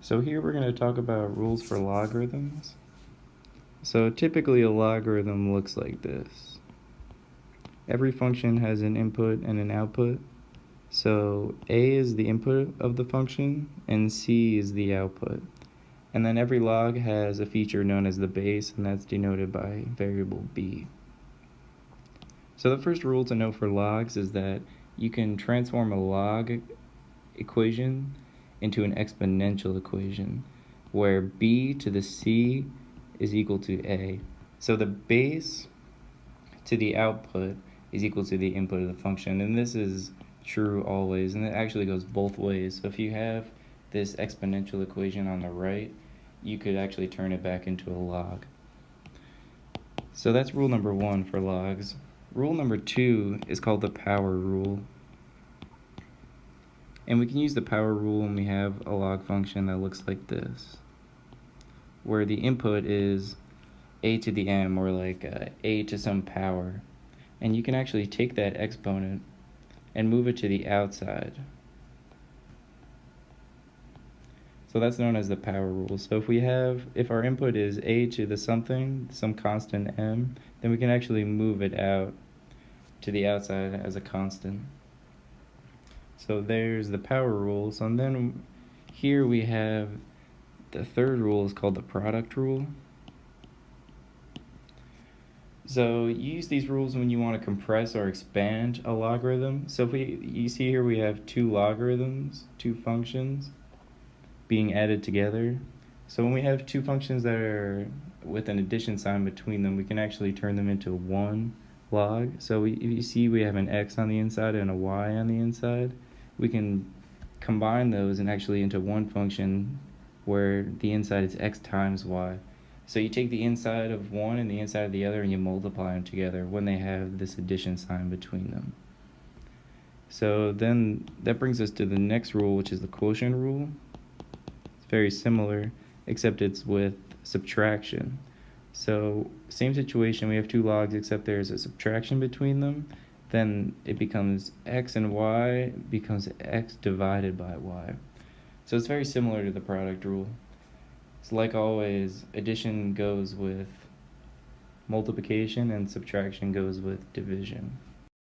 So here we're going to talk about rules for logarithms. So typically a logarithm looks like this. Every function has an input and an output. So a is the input of the function and c is the output. And then every log has a feature known as the base, and that's denoted by variable b. So the first rule to know for logs is that you can transform a log equation into an exponential equation where b to the c is equal to a. So the base to the output is equal to the input of the function, and this is true always, and it actually goes both ways. So if you have this exponential equation on the right, you could actually turn it back into a log. So that's rule number 1 for logs. Rule number 2 is called the power rule. And we can use the power rule when we have a log function that looks like this, where the input is a to the m, or like a to some power. And you can actually take that exponent and move it to the outside. So that's known as the power rule. So if our input is a to the something, some constant m, then we can actually move it out to the outside as a constant. So there's the power rules, and then here we have the third rule is called the product rule. So you use these rules when you want to compress or expand a logarithm. So you see here we have two logarithms, two functions being added together. So when we have two functions that are with an addition sign between them, we can actually turn them into one log. So if you see we have an x on the inside and a y on the inside, we can combine those and actually into one function where the inside is x times y. So you take the inside of one and the inside of the other and you multiply them together when they have this addition sign between them. So then that brings us to the next rule, which is the quotient rule. It's very similar, except it's with subtraction. So same situation, we have two logs except there's a subtraction between them. Then it becomes x and y becomes x divided by y. So it's very similar to the product rule. So like always, addition goes with multiplication and subtraction goes with division.